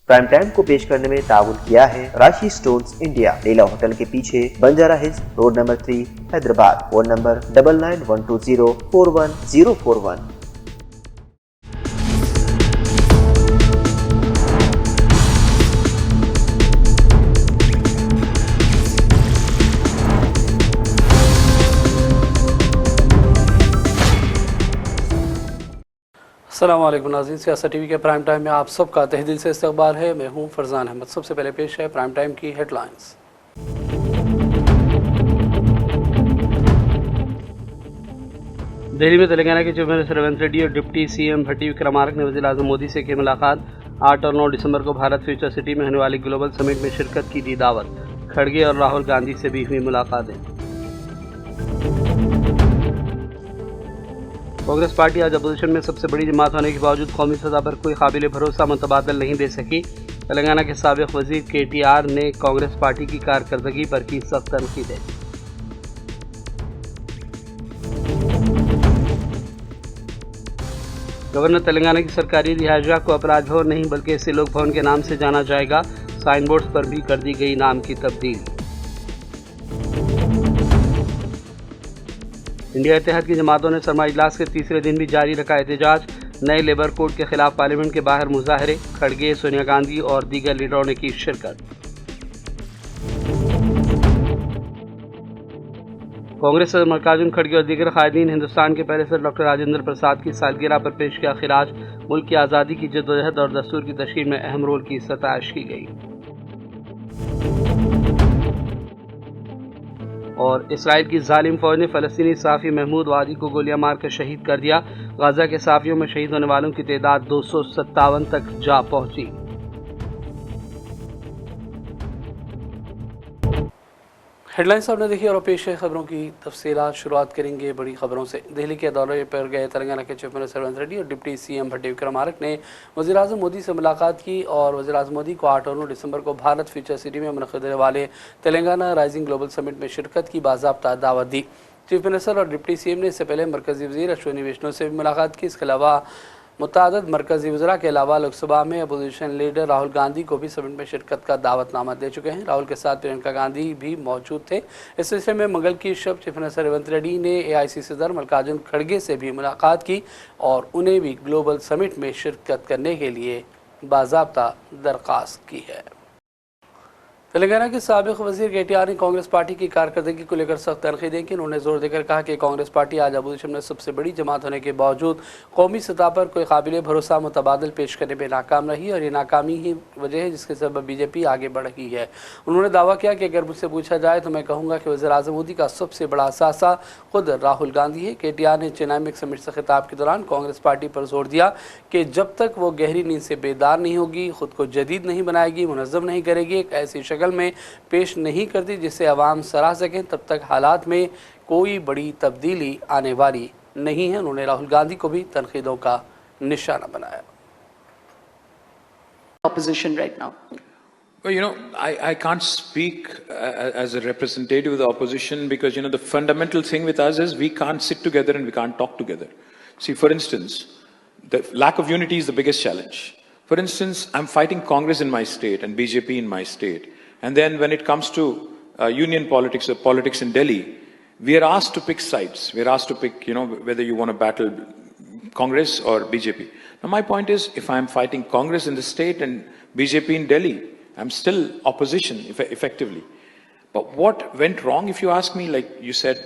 Prime time को पेश करने में ताउन किया है राशि स्टोन्स इंडिया, लीला होटल के पीछे, Banjara hills, road number 3, Hyderabad. Phone number 9912041041। अस्सलाम वालेकुम नाज़रीन, सियासत टीवी के प्राइम टाइम में आप सबका तहे दिल से इस्तकबाल है। मैं हूं फरजान अहमद। सबसे पहले पेश है प्राइम टाइम की हेडलाइंस। दिल्ली में तेलंगाना के चीफ मिनिस्टर रेवंत रेड्डी और डिप्टी सीएम भट्टी विक्रमार्क ने वज़ीर-ए-आज़म मोदी से की मुलाकात। 8 और 9 दिसंबर को भारत फ्यूचर सिटी में होने वाली ग्लोबल समिट में शिरकत की दी दावत। खड़गे और राहुल गांधी से भी हुई मुलाकातें। कांग्रेस पार्टी आज अपोजिशन में सबसे बड़ी जमात होने के बावजूद कौमी सतह पर कोई काबिल भरोसा मुतबादल नहीं दे सकी। तेलंगाना के साबिक वजीर KTR ने कांग्रेस पार्टी की कारकर्दगी पर की सख्त तनकीदें। गवर्नर तेलंगाना की सरकारी रिहायशगाह को अपराध भवन नहीं बल्कि इसे लोक भवन के नाम से जाना जाएगा। साइन बोर्ड पर भी कर दी गई नाम की तब्दील। इंडिया इत्तेहाद की जमातों ने सरमा इजलास के तीसरे दिन भी जारी रखा एहतजाज। नए लेबर कोड के खिलाफ पार्लियामेंट के बाहर मुजाहरे। खड़गे, सोनिया गांधी और दीगर लीडरों ने की शिरकत। कांग्रेस सदर मल्लिकार्जुन खड़गे और दीगर कायदीन हिंदुस्तान के पहले सदर डॉक्टर राजेंद्र प्रसाद की सालगिरह पर पेश किया खिराज। मुल्क की आज़ादी की जद्दोजहद और दस्तूर की तशकील में अहम रोल की सताइश की गई। और इसराइल की जालिम फौज ने फ़लस्तीनी सहाफ़ी महमूद वादी को गोलियां मारकर शहीद कर दिया। गाज़ा के सहाफ़ियों में शहीद होने वालों की तादाद 257 तक जा पहुंची। हेडलाइंस आपने देखी और पेश है खबरों की तफसीलात। शुरुआत करेंगे बड़ी खबरों से। दिल्ली के दौरे पर गए तेलंगाना के चीफ मिनिस्टर रेवंत रेड्डी और डिप्टी सीएम भट्टी विक्रमार्क ने वज़ीर-ए-आज़म मोदी से मुलाकात की और वज़ीर-ए-आज़म मोदी को 8 और 9 दिसंबर को भारत फ्यूचर सिटी में मुनक़िद होने वाले तेलंगाना राइजिंग ग्लोबल समिट में शिरकत की बाज़ाब्ता दावत दी। चीफ मिनिस्टर और डिप्टी सीएम ने इससे पहले मरकज़ी वज़ीर अश्विनी वैष्णव से भी मुलाकात की। इसके अलावा मुतअद्दिद मरकज़ी वज़रा के अलावा लोकसभा में अपोजिशन लीडर राहुल गांधी को भी समिट में शिरकत का दावतनामा दे चुके हैं। राहुल के साथ प्रियंका गांधी भी मौजूद थे। इस सिलसिले में मंगल की शब चीफ मिनिस्टर रेवंत रेड्डी ने AICC सदर मल्लिकार्जुन खड़गे से भी मुलाकात की और उन्हें भी ग्लोबल समिट में शिरकत करने के लिए बाज़ाब्ता दरख्वास्त की है। तेलंगाना के साबिक वज़ीर KTR ने कांग्रेस पार्टी की कारकर्दगी को लेकर सख्त तनकीदें की। उन्होंने जोर देकर कहा कि कांग्रेस पार्टी आज अपोजिशन में सबसे बड़ी जमात होने के बावजूद कौमी सतह पर कोई काबिल भरोसा मुतबादल पेश करने में नाकाम रही और ये नाकामी ही वजह है जिसके सबब BJP आगे बढ़ रही है। उन्होंने दावा किया कि अगर मुझसे पूछा जाए तो मैं कहूँगा कि वज़ीर-ए-आज़म मोदी का सबसे बड़ा असासा खुद राहुल गांधी है। KTR ने चेन्नई में एक समिट से खिताब के दौरान कांग्रेस पार्टी पर जोर दिया कि जब तक वो गहरी नींद से बेदार नहीं होगी, खुद को जदीद नहीं बनाएगी, मुनज़्ज़म नहीं करेगी, एक ऐसी शक्ल में पेश नहीं करती जिससे अवाम सराह सकें, तब तक हालात में कोई बड़ी तब्दीली आने वाली नहीं है। उन्होंने राहुल गांधी को भी तनकीदों का निशाना बनाया। Opposition right now. Well, I can't speak as a representative of the opposition because, the fundamental thing with us is we can't sit together and we can't talk together. See, for instance, the lack of unity is the biggest challenge. For instance, I'm fighting Congress in my state and BJP in my state. And then when it comes to union politics or politics in Delhi, we are asked to pick sides. We are asked to pick, whether you want to battle Congress or BJP. Now, my point is, if I'm fighting Congress in the state and BJP in Delhi, I'm still opposition, effectively. But what went wrong, if you ask me, like you said,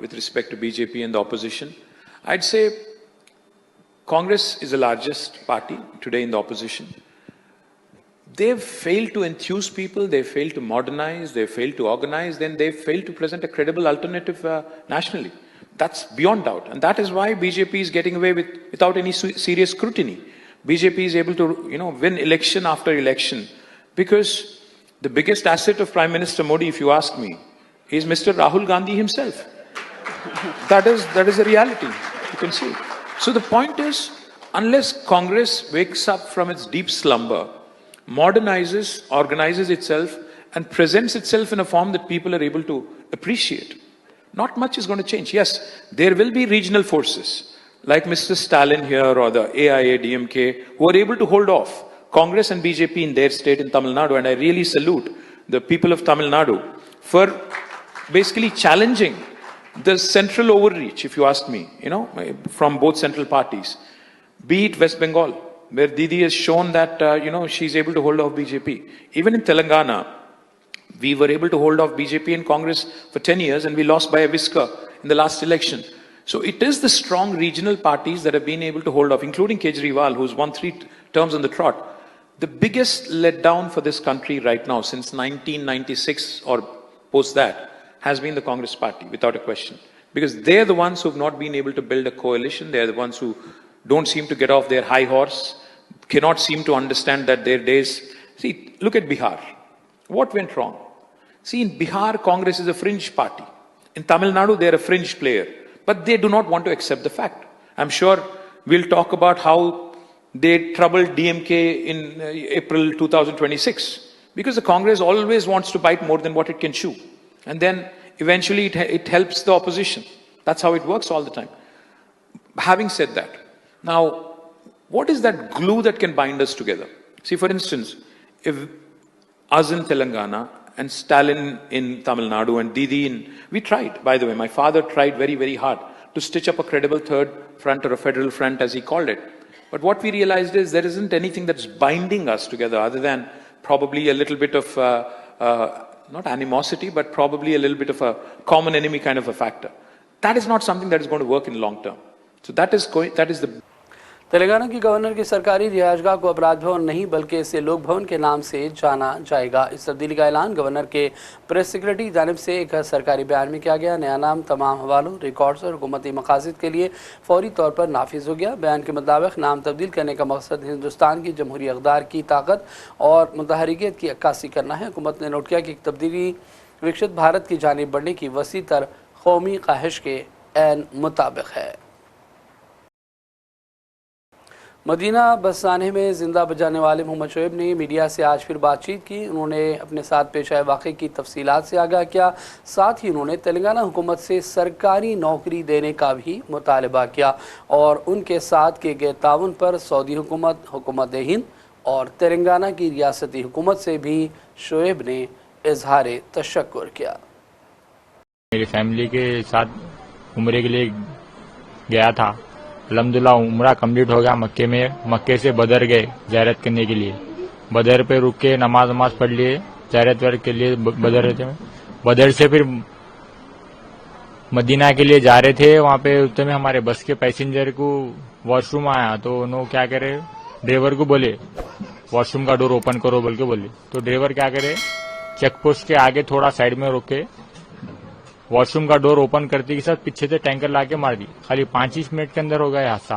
with respect to BJP and the opposition, I'd say Congress is the largest party today in the opposition. They've failed to enthuse people, they've failed to modernize, they've failed to organize, then they've failed to present a credible alternative nationally. That's beyond doubt. And that is why BJP is getting away without any serious scrutiny. BJP is able to, win election after election because the biggest asset of Prime Minister Modi, if you ask me, is Mr. Rahul Gandhi himself. That is a reality. You can see. So the point is, unless Congress wakes up from its deep slumber, modernizes, organizes itself, and presents itself in a form that people are able to appreciate, not much is going to change. Yes, there will be regional forces, like Mr. Stalin here or the AIA, DMK, who are able to hold off, Congress and BJP in their state in Tamil Nadu, and I really salute the people of Tamil Nadu for basically challenging the central overreach, if you ask me, from both central parties. Be it West Bengal, where Didi has shown that, she's able to hold off BJP. Even in Telangana, we were able to hold off BJP and Congress for 10 years and we lost by a whisker in the last election. So it is the strong regional parties that have been able to hold off, including Kejriwal, who's won 3 terms on the trot. The biggest letdown for this country right now, since 1996 or post that, has been the Congress party, without a question. Because they're the ones who've not been able to build a coalition. They're the ones who don't seem to get off their high horse, cannot seem to understand that their days... See, look at Bihar. What went wrong? See, in Bihar, Congress is a fringe party. In Tamil Nadu, they're a fringe player. But they do not want to accept the fact. I'm sure we'll talk about how they troubled DMK in April 2026. Because the Congress always wants to bite more than what it can chew. And then eventually it helps the opposition. That's how it works all the time. Having said that, now, what is that glue that can bind us together? See, for instance, if us in Telangana and Stalin in Tamil Nadu and Didi we tried, by the way, my father tried very, very hard to stitch up a credible third front or a federal front as he called it. But what we realized is there isn't anything that's binding us together other than probably a little bit of, not animosity, but probably a little bit of a common enemy kind of a factor. That is not something that is going to work in long term. So that is the... Telangana की governor की सरकारी रिहायशगाह को अपराध भवन नहीं बल्कि इसे लोक भवन के नाम से जाना जाएगा। इस तब्दीली का ऐलान गवर्नर के प्रेस सेक्रेटरी की जानिब से एक सरकारी बयान में किया गया। नया नाम तमाम हवालों, रिकॉर्ड्स और हुकूमती मकासद के लिए फौरी तौर पर नाफिज हो गया। बयान के मुताबिक नाम तब्दील करने का मकसद हिंदुस्तान की जमहूरी अक़दार की ताकत और मुतहरिकियत की अक्कासी करना है। हुकूमत ने नोट किया कि तब्दीली विकसित भारत की जानिब बढ़ने की वसी तर कौमी ख्वाहिश के ऐन मुताबिक है। मदीना बसाने में जिंदा बजाने वाले मोहम्मद शोएब ने मीडिया से आज फिर बातचीत की। उन्होंने अपने साथ पेश आए वाक़े की तफसीलात से आगाह किया। साथ ही उन्होंने तेलंगाना हुकूमत से सरकारी नौकरी देने का भी मुतालबा किया और उनके साथ किए गए ताउन पर सऊदी हुकूमत, हुकूमत हिंद और तेलंगाना की रियासती हुकूमत से भी शोएब ने इजहार तशक्कुर किया। मेरी फैमिली के साथ उम्रे के लिए गया था। अल्हम्दुलिल्लाह उम्रा कंप्लीट हो गया मक्के में। मक्के से बदर गए ज़ियारत करने के लिए। बदर पे रुक के नमाज पढ़ लिए, ज़ियारत के लिए बदर रहते हैं। बदर से फिर मदीना के लिए जा रहे थे। वहाँ पे उतने में हमारे बस के पैसेंजर को वॉशरूम आया तो उन्होंने क्या करे, ड्राइवर को बोले वॉशरूम का डोर ओपन करो बोल के बोले। तो ड्राइवर क्या करे, चेक पोस्ट के आगे थोड़ा साइड में रोके वॉशरूम का डोर ओपन करते के साथ पीछे से टैंकर लाके मार दी। खाली 5 मिनट के अंदर हो गया हादसा।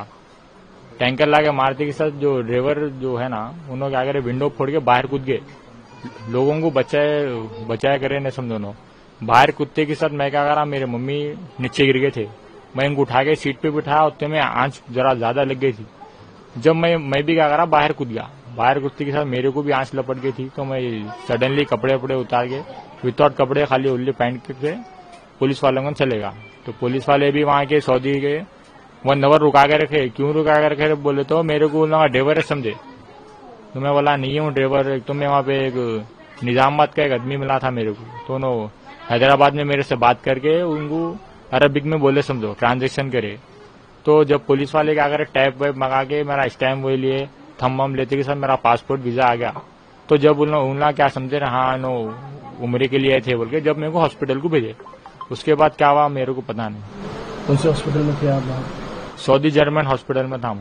टैंकर लाके मारते के साथ जो ड्राइवर जो है ना, उन्होंने क्या करे, विंडो फोड़ के बाहर कूद गए। लोगों को बचाया करे नहीं समझो नो। बाहर कूदते के साथ मैं क्या करा, मेरे मम्मी नीचे गिर गए थे। मैं इनको उठा के सीट पे बिठाया, उतने में आंच जरा ज्यादा लग गई थी। जब मैं भी क्या करा, बाहर कूद गया। बाहर कूदते के साथ मेरे को भी आंच लपट गई थी। तो मैं सडनली कपड़े उतार के विदाउट कपड़े खाली उल्ली पहन के पुलिस वालों को चलेगा। तो पुलिस वाले भी वहाँ के सऊदी के 1 आवर रुका के रखे। क्यों रुका के रखे बोले तो मेरे को ड्राइवर है समझे। तो मैं बोला नहीं हूँ ड्राइवर। तो मैं वहाँ पे एक निजामाबाद का एक आदमी मिला था मेरे को। तो उन्होंने हैदराबाद में मेरे से बात करके उनको अरबिक में बोले समझो, ट्रांजेक्शन करे। तो जब पुलिस वाले क्या करे, टैप वैप मंगा के मेरा स्टैम्प वो लिए, थम वम लेते के साथ मेरा पासपोर्ट वीजा आ गया। तो जब उन्होंने क्या समझे ना, हाँ नो उम्र के लिए थे बोल के, जब मेरे को हॉस्पिटल को भेजे। उसके बाद क्या हुआ मेरे को पता नहीं। कौन से हॉस्पिटल में थे आप? सऊदी जर्मन हॉस्पिटल में था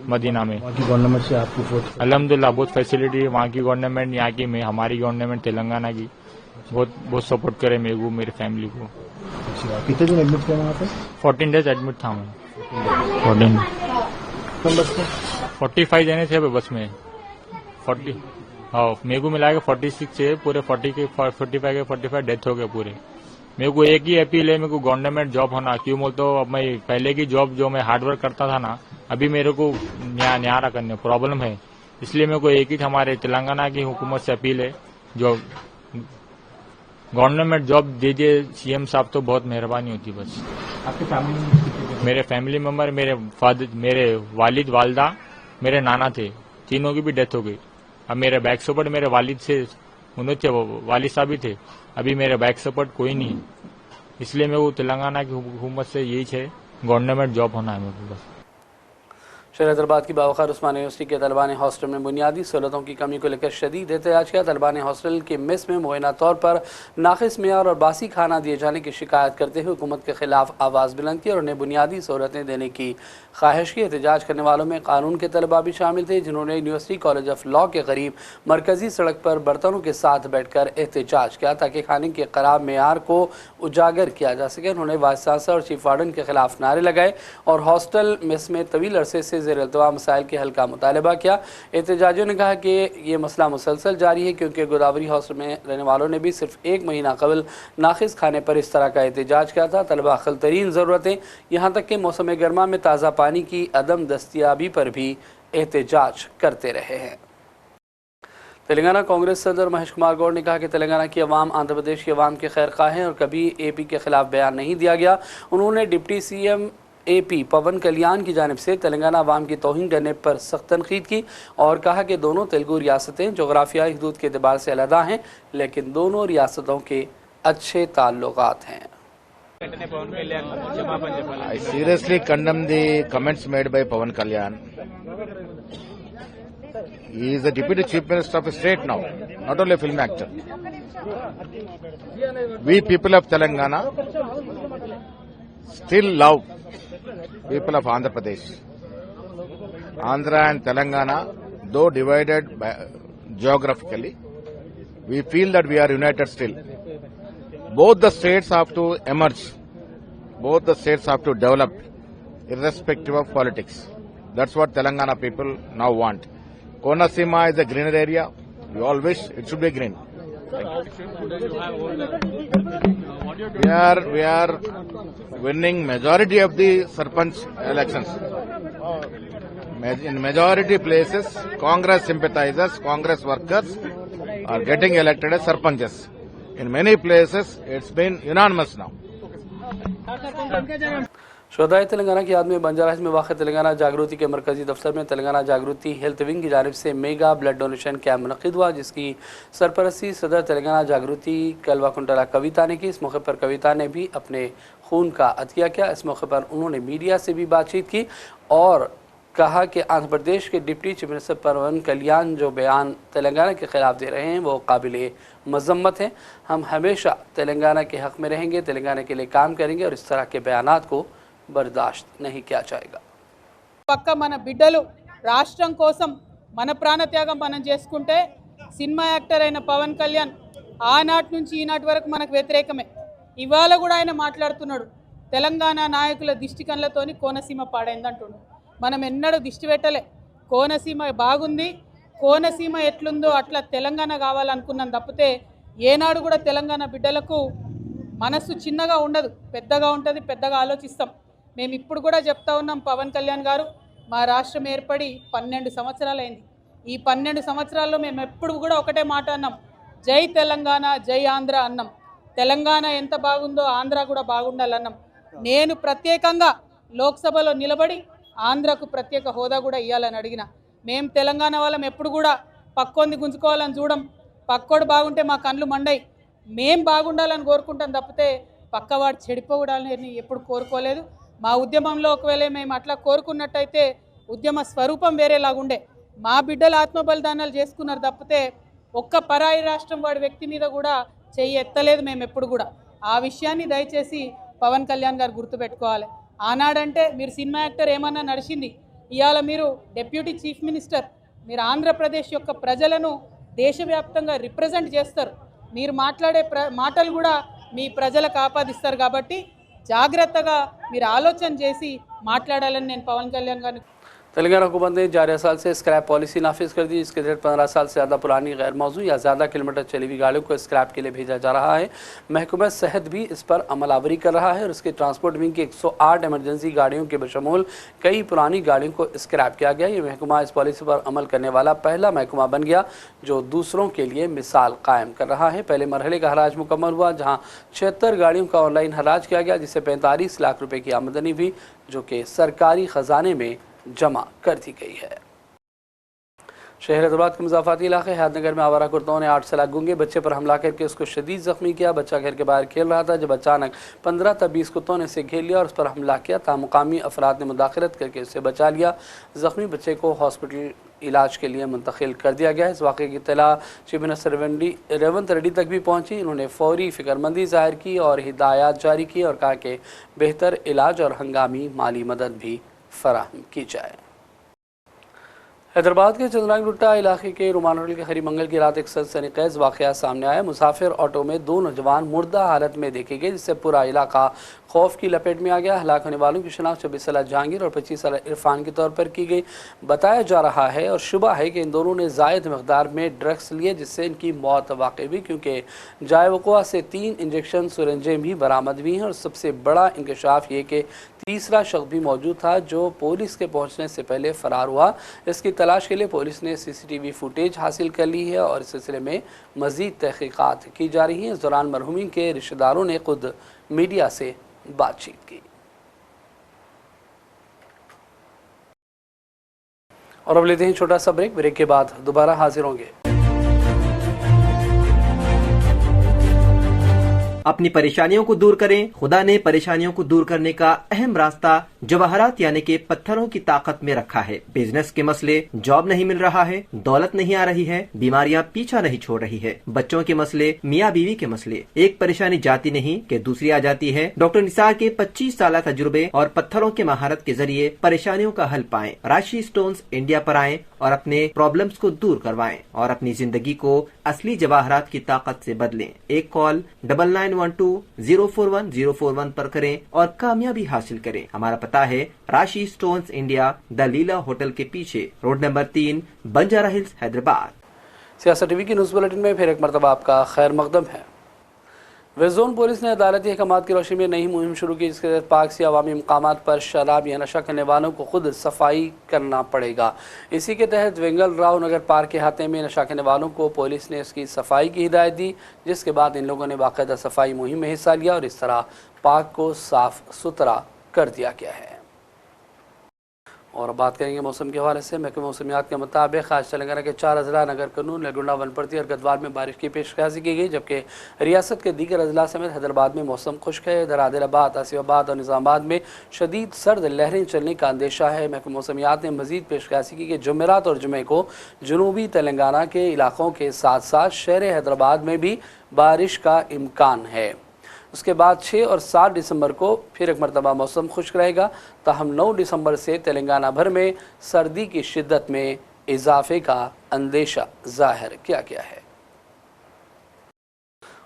मदीना में। वहाँ की गवर्नमेंट से आपको अल्हम्दुलिल्लाह बहुत फैसिलिटी वहाँ की गवर्नमेंट, यहाँ की में हमारी गवर्नमेंट तेलंगाना की बहुत सपोर्ट करे मेरे को, मेरी फैमिली को। कितने दिन एडमिट थे वहाँ पे? 14 डेज एडमिट था मैं। 45 जने थे बस में। 40 हाँ मेरे को मिला के 46 से पूरे 45 डेथ हो गए पूरे। मेरे को एक ही अपील है, मेरे को गवर्नमेंट जॉब होना। क्यों बोल तो अब मैं पहले की जॉब जो मैं हार्डवर्क करता था ना, अभी मेरे को न्यारा करने प्रॉब्लम है। इसलिए मेरे को एक ही हमारे तेलंगाना की हुकूमत से अपील है, जो गवर्नमेंट जॉब दीजिए सीएम साहब, तो बहुत मेहरबानी होती बस। आपके फैमिली? मेरे फैमिली मेंबर, मेरे वालिद वालदा, मेरे नाना थे, तीनों की भी डेथ हो गई। अब मेरे बैक सपोर्ट मेरे वालिद से वालिद साहब ही थे, अभी मेरे बैक सपोर्ट कोई नहीं है। इसलिए मैं वो तेलंगाना की हुकूमत से यही है गवर्नमेंट जॉब होना है मेरे को बस। शहर हैदराबाद की बावखार उस्मान यूनिवर्सिटी के तलबा ने हॉस्टल में बुनियादी सहूलतों की कमी को लेकर शदीद एहतजाज किया। तलबा ने हॉस्टल के मेस में मुबैना तौर पर नाकिस मेयार और बासी खाना दिए जाने की शिकायत करते हुए हुकूमत के खिलाफ आवाज़ बुलंद की और उन्हें बुनियादी सहूलतें देने की ख्वाहिश की। एहतजाज करने वालों में कानून के तलबा भी शामिल थे, जिन्होंने यूनिवर्सिटी कॉलेज ऑफ लॉ के करीब मरकजी सड़क पर बर्तनों के साथ बैठकर एहतजाज किया ताकि खाने के खराब मेयार को उजागर किया जा सके। उन्होंने वाइस चांसलर और चीफ वार्डन के खिलाफ नारे लगाए और हॉस्टल मेस में तवील अरसे से ज़ेर इल्तवा मसाइल के हल का मुतालबा किया। एहतजाजियों ने कहा कि ये मसला मुसलसल जारी है क्योंकि गोदावरी हॉस्टल में रहने वालों ने भी सिर्फ 1 महीना कबल नाकिस खाने पर इस तरह का एहतजाज किया था। तलबा अक़ल तरीन ज़रूरतें यहाँ तक कि मौसम गर्मा में ताज़ा पानी की अदम दस्तियाबी पर भी एहतजाज करते रहे हैं। तेलंगाना कांग्रेस सदर महेश कुमार गौड़ ने कहा कि तेलंगाना की अवाम आंध्र प्रदेश की अवाम के खैर ख्वाह हैं और कभी AP के खिलाफ बयान नहीं दिया गया। उन्होंने डिप्टी CM AP पवन कल्याण की जानिब से तेलंगाना अवाम की तौहीन करने पर सख्त तनकीद की और कहा कि दोनों तेलुगु रियासतें जोग्राफियाई हदूद के एतबार से अलहदा हैं, लेकिन दोनों रियासतों के अच्छे ताल्लुकात हैं। I seriously condemn the comments made by Pawan Kalyan. He is the Deputy Chief Minister of a state now, not only a film actor. We people of Telangana still love people of Andhra Pradesh. Andhra and Telangana, though divided geographically, we feel that we are united still. Both the states have to emerge. Both the states have to develop, irrespective of politics. That's what Telangana people now want. Konasima is a greener area. We all wish it should be green. We are winning majority of the Sarpanch elections. In majority places, Congress sympathizers, Congress workers are getting elected as Sarpanches. In many places, it's been unanimous now. शोधाए Telangana की याद में Banjara hills में वाक़ तेलंगाना जागृति के मरकजी दफ्तर में तेलंगाना जागृति हेल्थ विंग की जानिब से मेगा ब्लड डोनेशन कैंप मुनक़िद हुआ, जिसकी सरपरस्ती सदर तेलंगाना जागृति कलवाकुंटला कविता ने की। इस मौके पर कविता ने भी अपने खून का अतिया किया। इस मौके पर उन्होंने मीडिया से भी बातचीत की और कहा कि आंध्र प्रदेश के डिप्टी चीफ मिनिस्टर पवन कल्याण जो बयान तेलंगाना के खिलाफ दे रहे हैं वो काबिल मजम्मत हैं। हम हमेशा तेलंगाना के हक़ में रहेंगे, तेलंगाना के लिए काम करेंगे और इस तरह के बयानात को बर्दाश्त नहीं किया जाएगा। పక్క మన బిడ్డలు రాష్ట్రం కోసం మన ప్రాణత్యాగం మనం చేసుకుంటే సినిమా యాక్టర్ అయిన పవన్ కళ్యాణ్ ఆనాటి నుంచి ఈనాటి వరకు మనకు వ్యతిరేకమే. ఇవాళ కూడా ఆయన మాట్లాడుతున్నాడు తెలంగాణ నాయకుల దిష్టి కళ్ళతోని కోనసీమ పాడైంది అంటున్నాడు. మనం ఎన్నడూ దిష్టి పెట్టలే. కోనసీమ బాగుంది, కోనసీమ ఎట్లుందో అట్లా తెలంగాణ కావాలనుకున్నాం తప్పితే ఏనాడు కూడా తెలంగాణ బిడ్డలకు మనసు చిన్నగా ఉండదు, పెద్దగా ఉంటుంది, పెద్దగా ఆలోచిస్తాం. మేము ఇప్పుడు కూడా చెప్తా ఉన్నాం, పవన్ కళ్యాణ్ గారు మా రాష్ట్రం ఏర్పడి 12 సంవత్సరాలు అయింది. ఈ 12 సంవత్సరాల్లో మేము ఎప్పుడు కూడా ఒకటే మాట అన్నాం, జై తెలంగాణ జై ఆంధ్ర అన్నాం. తెలంగాణ ఎంత బాగుందో ఆంధ్ర కూడా బాగుండాలన్నాం. నేను ప్రత్యేకంగా లోక్సభలో నిలబడి ఆంధ్రకు ప్రత్యేక హోదా కూడా ఇవ్వాలని అడిగిన. మేము తెలంగాణ వాళ్ళం ఎప్పుడు కూడా పక్కోంది గుంజుకోవాలని చూడం, పక్కోడు బాగుంటే మా కళ్ళు మండయి. మేం బాగుండాలని కోరుకుంటాం తప్పితే పక్కవాడు చెడిపోవడాలని ఎప్పుడు కోరుకోలేదు. మా ఉద్యమంలో ఒకవేళ మేము అట్లా కోరుకున్నట్టయితే ఉద్యమ స్వరూపం వేరేలాగుండే. మా బిడ్డలు ఆత్మబలిదానాలు చేసుకున్నారు తప్పితే ఒక్క పరాయి రాష్ట్రం వాడి వ్యక్తి మీద కూడా చెయ్యి ఎత్తలేదు మేము ఎప్పుడు కూడా. ఆ విషయాన్ని దయచేసి పవన్ కళ్యాణ్ గారు గుర్తుపెట్టుకోవాలి. ఆనాడంటే మీరు సినిమా యాక్టర్ ఏమన్నా నడిచింది, ఇవాళ మీరు డిప్యూటీ చీఫ్ మినిస్టర్, మీరు ఆంధ్రప్రదేశ్ యొక్క ప్రజలను దేశవ్యాప్తంగా రిప్రజెంట్ చేస్తారు. మీరు మాట్లాడే మాటలు కూడా మీ ప్రజలకు ఆపాదిస్తారు. కాబట్టి జాగ్రత్తగా మీరు ఆలోచన చేసి మాట్లాడాలని నేను పవన్ కళ్యాణ్ గారిని तेलंगाना हुकूमत ने जारी साल से स्क्रैप पॉलिसी नाफिज कर दी, जिसके तहत 15 साल से ज़्यादा पुरानी गैर मौजूद या ज़्यादा किलोमीटर चली हुई गाड़ियों को स्क्रैप के लिए भेजा जा रहा है। महकमा सेहत भी इस पर अमलावरी कर रहा है और इसके ट्रांसपोर्ट विंग की 108 इमरजेंसी गाड़ियों के बशमूल कई पुरानी गाड़ियों को स्क्रैप किया गया। ये महकमा इस पॉलिसी पर अमल करने वाला पहला महकमा बन गया जो दूसरों के लिए मिसाल कायम कर रहा है। पहले मरहले का हराज मुकम्मल हुआ, जहाँ 76 गाड़ियों का ऑनलाइन हराज किया गया, जिससे 45 लाख रुपये की आमदनी हुई जो कि सरकारी ख़जाने में जमा कर दी गई है। शहर हैदराबाद के मुजाफाती इलाके हयातनगर में आवारा कुत्तों ने 8 साल गूंगे बच्चे पर हमला करके उसको शदीद जख्मी किया। बच्चा घर के बाहर खेल रहा था जब अचानक 15 से 20 कुत्तों ने इसे घेर लिया और उस पर हमला किया। मुकामी अफराद ने मुदाखलत करके उसे बचा लिया। जख्मी बच्चे को हॉस्पिटल इलाज के लिए मुंतकिल कर दिया गया। इस वाक़े की इत्तला चीफ मिनिस्टर रेवंत रेड्डी तक भी पहुंची। उन्होंने फौरी फिक्रमंदी जाहिर की और हिदायत जारी की और कहा कि बेहतर इलाज और हंगामी माली मदद भी फराहम की जाए। हैदराबाद के चंद्रांग गुट्टा इलाके के रोमान होटल के करीब मंगल की रात एक सनसनीखेज वाक़या सामने आया। मुसाफिर ऑटो में 2 नौजवान मुर्दा हालत में देखे गए जिससे पूरा इलाका खौफ की लपेट में आ गया। हलाक होने वालों की शनाख्त 24 साल जहांगीर और 25 साल इरफान के तौर पर की गई। बताया जा रहा है और शुबा है कि इन दोनों ने जायद मकदार में ड्रग्स लिए जिससे इनकी मौत वाक़ई हुई, क्योंकि जाए वक़ुआ से 3 इंजेक्शन सुरंजें भी बरामद हुई हैं। और सबसे बड़ा इंकशाफ ये कि तीसरा शख्स भी मौजूद था जो पुलिस के पहुंचने से पहले फरार हुआ। इसकी तलाश के लिए पुलिस ने CCTV फुटेज हासिल कर ली है और इस सिलसिले में मज़ीद तहक़ीक़ात की जा रही हैं। इस दौरान मरहूमीन के रिश्तेदारों ने खुद मीडिया से बातचीत की। और अब लेते हैं छोटा सा ब्रेक। ब्रेक के बाद दोबारा हाजिर होंगे। अपनी परेशानियों को दूर करें। खुदा ने परेशानियों को दूर करने का अहम रास्ता जवाहरात यानी कि पत्थरों की ताकत में रखा है। बिजनेस के मसले, जॉब नहीं मिल रहा है, दौलत नहीं आ रही है, बीमारियां पीछा नहीं छोड़ रही है, बच्चों के मसले, मियाँ बीवी के मसले, एक परेशानी जाती नहीं कि दूसरी आ जाती है। डॉक्टर निसार के 25 साल तजुर्बे और पत्थरों के महारत के जरिए परेशानियों का हल पाएं। राशि स्टोन्स इंडिया पर आएं और अपने प्रॉब्लम्स को दूर करवाएं और अपनी जिंदगी को असली जवाहरात की ताकत से बदलें। एक कॉल 9912041041 पर करें और कामयाबी हासिल करें। हमारा पता है राशि stones India, the Leela hotel के पीछे, road number 3, Banjara hills, Hyderabad. सियासत टीवी की न्यूज़ बुलेटिन में फिर एक मरतबा आपका खैर मकदम है। वेस्ट जोन पुलिस ने अदालती अहकामात की रोशनी में नई मुहिम शुरू की जिसके तहत पाक से अवामी मकामात पर शराब या नशा करने वालों को खुद सफाई करना पड़ेगा। इसी के तहत वेंगल राव नगर पार्क के हाथे में नशा करने वालों को पुलिस ने उसकी सफाई की हिदायत दी, जिसके बाद इन लोगों ने बाकायदा सफाई मुहिम में हिस्सा लिया और इस तरह पार्क को साफ सुथरा कर दिया गया है। और बात करेंगे मौसम के हवाले से। महकमे मौसमियात के मुताबिक आज तेलंगाना के 4 अजला नगर कनून, नलगुंडा, वनपर्ती और गदवाल में बारिश की पेशकशी की गई, जबकि रियासत के दीगर अजला समेत हैदराबाद में मौसम खुश्क है। इधर आदिलाबाद, आसिफाबाद और निज़ामाबाद में शदीद सर्द लहरें चलने का अंदेशा है। महकमे मौसमियात ने मजीद पेशकशी की कि जुमेरात और जुमे को जनूबी तेलंगाना के इलाकों के साथ साथ शहर हैदराबाद में भी बारिश का इम्कान है। उसके बाद 6 और 7 दिसंबर को फिर एक मरतबा मौसम खुश्क रहेगा। ताहम 9 दिसंबर से तेलंगाना भर में सर्दी की शिद्दत में इजाफे का अंदेशा जाहिर किया गया है।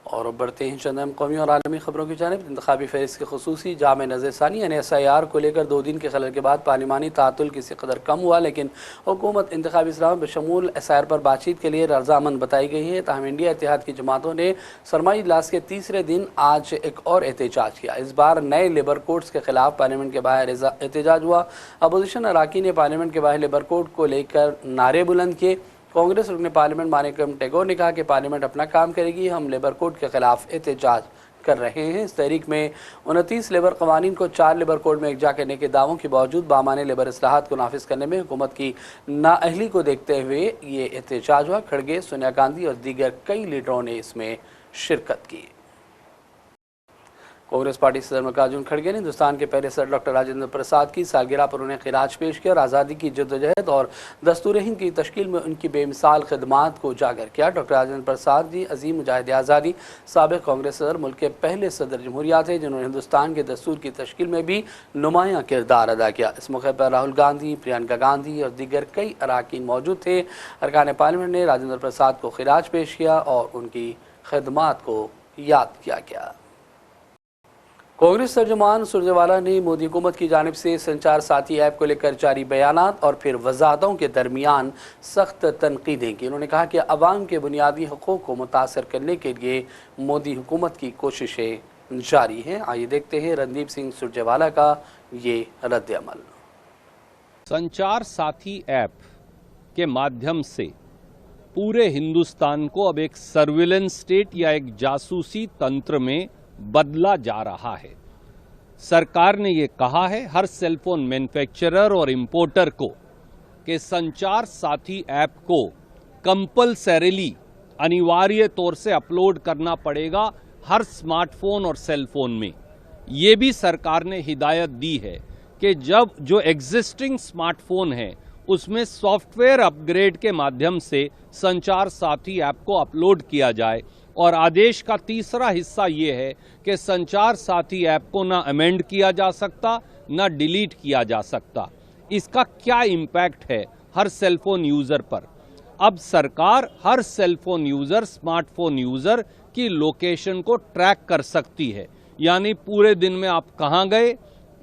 और अब बढ़ते हैं चंद अहम कौमी और आलमी खबरों की जानिब। इंतखाबी फहरिस्त की खसूसी जामे नज़रसानी यानी SIR को लेकर 2 दिन के खलल के बाद पार्लिमानी तातुल किसी कदर कम हुआ, लेकिन हुकूमत इंतखाबी इस्लाम बशमूल SIR पर बातचीत के लिए रजामंद बताई गई है। ताहम इंडिया इत्तेहाद की जमातों ने सरमाई इजलास के तीसरे दिन आज एक और एहतजाज किया। इस बार नए लेबर कोड्स के खिलाफ पार्लियामेंट के बाहर एहतजाज हुआ। अपोजिशन अराकीन ने पार्लियामेंट के बाहर लेबर कोड को लेकर नारे बुलंद किए। कांग्रेस रुकने पार्लियामेंट मानिकम टैगोर ने कहा कि पार्लियामेंट अपना काम करेगी, हम लेबर कोड के खिलाफ एहतजाज कर रहे हैं। इस तहरीक में 29 लेबर कवानीन को 4 लेबर कोड में एकजा करने के दावों के बावजूद बामाने लेबर इस्लाहात को नाफिज करने में हुकूमत की नाअहली को देखते हुए ये एहतजाज हुआ। खड़गे, सोनिया गांधी और दीगर कई लीडरों ने इसमें शिरकत की। कांग्रेस पार्टी सदर मल्लिकार्जुन खड़गे ने हिंदुस्तान के पहले सदर डॉक्टर राजेंद्र प्रसाद की सालगिरह पर उन्हें खिराज पेश किया और आज़ादी की जद्दोजहद और दस्तूर हिंद की तश्कील में उनकी बेमिसाल खिदमात को उजागर किया। डॉक्टर राजेंद्र प्रसाद जी अजीम मुजाहिद आज़ादी, साबिक़ कांग्रेस सदर, मुल्क के पहले सदर जमहूरिया थे जिन्होंने हिंदुस्तान के दस्तूर की तश्कील में भी नुमायाँ किरदार अदा किया। इस मौके पर राहुल गांधी, प्रियंका गांधी और दीगर कई अरकान मौजूद थे। अरकान पार्लियामेंट ने राजेंद्र प्रसाद को खिराज पेश किया और उनकी खिदमात को याद किया गया। कांग्रेस तर्जुमान सुरजेवाला ने मोदी हुकूमत की जानिब से संचार साथी ऐप को लेकर जारी बयानात और फिर वजाहतों के दरमियान सख्त तनकीदें की। उन्होंने कहा कि अवाम के बुनियादी हकूक़ को मुतासर करने के लिए मोदी हुकूमत की कोशिशें जारी हैं। आइए देखते हैं रणदीप सिंह सुरजेवाला का ये रद्द-ए-अमल। संचार साथी ऐप के माध्यम से पूरे हिंदुस्तान को अब एक सर्विलेंस स्टेट या एक जासूसी तंत्र में बदला जा रहा है। सरकार ने ये कहा है हर सेलफोन मैन्युफैक्चरर और इंपोर्टर को कि संचार साथी ऐप को कंपल्सरीली अनिवार्य तौर से अपलोड करना पड़ेगा हर स्मार्टफोन और सेल फोन में। ये भी सरकार ने हिदायत दी है कि जब जो एग्जिस्टिंग स्मार्टफोन है उसमें सॉफ्टवेयर अपग्रेड के माध्यम से संचार साथी ऐप को अपलोड किया जाए। और आदेश का तीसरा हिस्सा ये है कि संचार साथी ऐप को ना अमेंड किया जा सकता ना डिलीट किया जा सकता। इसका क्या इम्पैक्ट है हर सेलफोन यूजर पर? अब सरकार हर सेलफोन यूजर, स्मार्टफोन यूजर की लोकेशन को ट्रैक कर सकती है, यानी पूरे दिन में आप कहां गए,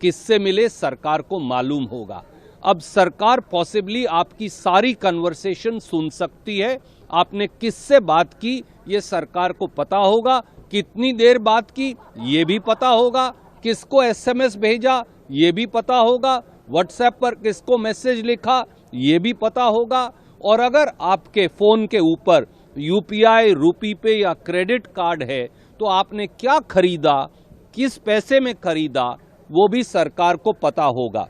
किससे मिले, सरकार को मालूम होगा। अब सरकार पॉसिबली आपकी सारी कन्वर्सेशन सुन सकती है, आपने किससे बात की ये सरकार को पता होगा, कितनी देर बात की ये भी पता होगा, किसको एसएमएस भेजा ये भी पता होगा, व्हाट्सएप पर किसको मैसेज लिखा ये भी पता होगा। और अगर आपके फोन के ऊपर यूपीआई, रूपी पे या क्रेडिट कार्ड है तो आपने क्या खरीदा, किस पैसे में खरीदा, वो भी सरकार को पता होगा।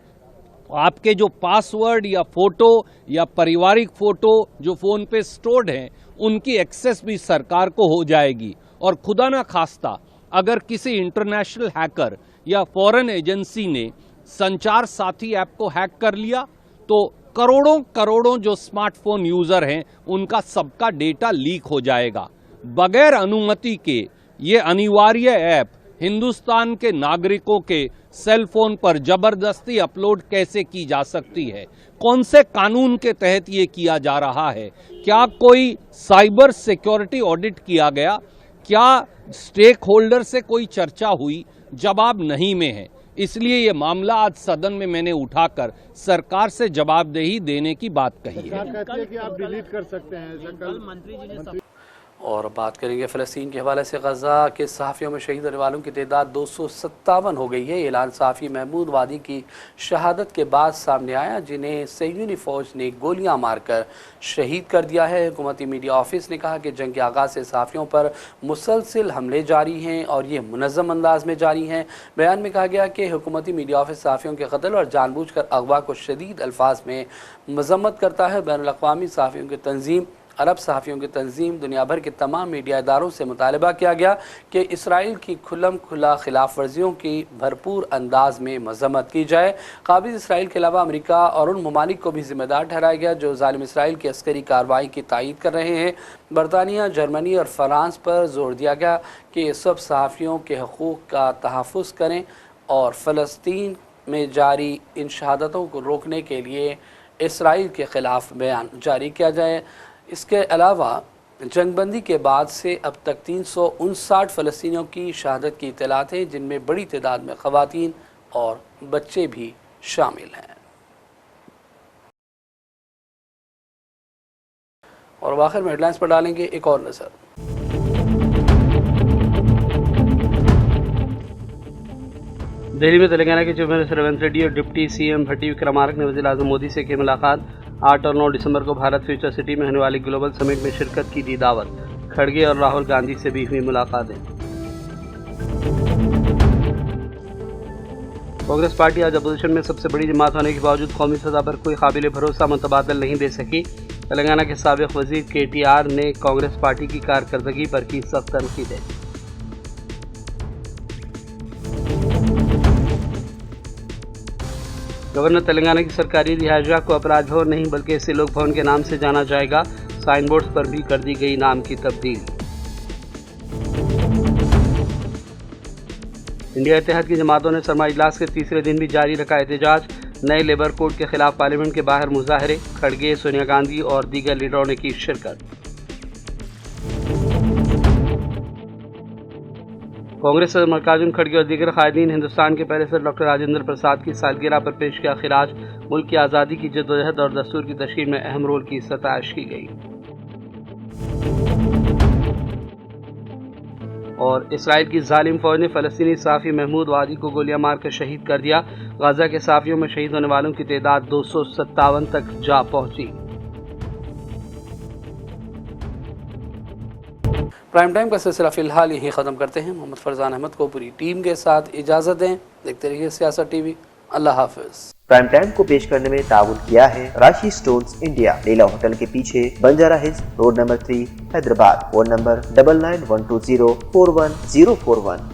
आपके जो पासवर्ड या फोटो या पारिवारिक फोटो जो फोन पे स्टोर्ड हैं उनकी एक्सेस भी सरकार को हो जाएगी। और खुदा ना खास्ता अगर किसी इंटरनेशनल हैकर या फॉरेन एजेंसी ने संचार साथी ऐप को हैक कर लिया तो करोड़ों करोड़ों जो स्मार्टफोन यूजर हैं उनका सबका डेटा लीक हो जाएगा। बगैर अनुमति के ये अनिवार्य ऐप हिंदुस्तान के नागरिकों के सेल फोन पर जबरदस्ती अपलोड कैसे की जा सकती है? कौन से कानून के तहत ये किया जा रहा है? क्या कोई साइबर सिक्योरिटी ऑडिट किया गया? क्या स्टेक होल्डर से कोई चर्चा हुई? जवाब नहीं में है। इसलिए ये मामला आज सदन में मैंने उठाकर सरकार से जवाबदेही देने की बात कही है। कहती है कि आप डिलीट कर सकते हैं। और बात करेंगे फ़लस्तीन के हवाले से। गज़ा के सहाफ़ियों में शहीद होने वालों की तादाद 257 हो गई है। ये ऐलान सहाफ़ी महमूद वादी की शहादत के बाद सामने आया, जिन्हें सह्यूनी फ़ौज ने गोलियां मारकर शहीद कर दिया है। हुकूमती मीडिया ऑफिस ने कहा कि जंग के आगाज़ से सहाफ़ियों पर मुसलसिल हमले जारी हैं और ये मुनज़्ज़म अंदाज में जारी हैं। बयान में कहा गया कि हुकूमती मीडिया ऑफिस सहाफ़ियों के कत्ल और जानबूझकर अगवा को शदीद अल्फाज में मज़म्मत करता है। बैनुल-अक़वामी सहाफ़ियों की तंजीम, अरब सहाफ़ियों की तंजीम, दुनिया भर के तमाम मीडिया इदारों से मुतालबा किया गया कि इसराइल की खुल्लम खुला खिलाफ वर्जियों की भरपूर अंदाज में मज़म्मत की जाए। काबिज़ इसराइल के अलावा अमरीका और उन ममालिक को भी ज़िम्मेदार ठहराया गया जो ज़ालिम इसराइल की अस्करी कार्रवाई की तायीद कर रहे हैं। बरतानिया, जर्मनी और फ़रांस पर जोर दिया गया कि ये सब सहाफ़ियों के हकूक़ का तहफ़्फ़ुज़ करें और फ़लस्तीन में जारी इन शहादतों को रोकने के लिए इसराइल के ख़िलाफ़ बयान जारी किया जाए। इसके अलावा जंगबंदी के बाद से अब तक 359 फ़लस्तीनियों की शहादत की इत्तलात हैं, जिनमें बड़ी तादाद में ख़वातीन और बच्चे भी शामिल हैं। और आखिर में हेडलाइंस पर डालेंगे एक और नज़र। दिल्ली में तेलंगाना के चीफ मिनिस्टर रेवंत रेड्डी और डिप्टी सीएम भट्टी विक्रमार्क ने वज़ीर-ए-आज़म मोदी से की मुलाकात। 8 और 9 दिसंबर को भारत फ्यूचर सिटी में होने वाली ग्लोबल समिट में शिरकत की दी दावत। खड़गे और राहुल गांधी से भी हुई मुलाकातें। कांग्रेस पार्टी आज अपोजिशन में सबसे बड़ी जमात होने के बावजूद कौमी सतह पर कोई काबिल भरोसा मुतबादल नहीं दे सकी। तेलंगाना के साबिक वजीर KTR ने कांग्रेस पार्टी की कारकर्दगी पर की सख्त तनकीदें। गवर्नर तेलंगाना की सरकारी रिहाइशगाह को अपराध भवन नहीं बल्कि इसे लोक भवन के नाम से जाना जाएगा। साइन बोर्ड्स पर भी कर दी गई नाम की तब्दीली। इंडिया इत्तेहाद की जमातों ने सरमा इजलास के तीसरे दिन भी जारी रखा एहतजाज। नए लेबर कोड के खिलाफ पार्लियामेंट के बाहर मुजाहरे। खड़गे, सोनिया गांधी और दीगर लीडरों ने की शिरकत। कांग्रेस सदर मल्लिकार्जुन खड़गे और दीगर कायदीन हिंदुस्तान के पहले सदर डॉक्टर राजेंद्र प्रसाद की सालगिरह पर पेश किया खिराज। मुल्क की आज़ादी की जद्दोजहद और दस्तूर की तशकील में अहम रोल की सताइश की गई। और इसराइल की जालिम फौज ने फ़लस्तीनी सहाफ़ी महमूद वादी को गोलियां मारकर शहीद कर दिया। गाज़ा के सहाफ़ियों में शहीद होने वालों की तादाद 257 तक जा पहुंची। प्राइम टाइम का सिलसिला फ़िलहाल यहीं ख़त्म करते हैं। मोहम्मद फरजान अहमद को पूरी टीम के साथ इजाज़त दें। देखते रहिए सियासत TV। अल्लाह हाफ़िज़। प्राइम टाइम को पेश करने में ताउन किया है राशि स्टोन्स इंडिया, लीला होटल के पीछे, Banjara hills road number 3, Hyderabad. Phone number 9912041041।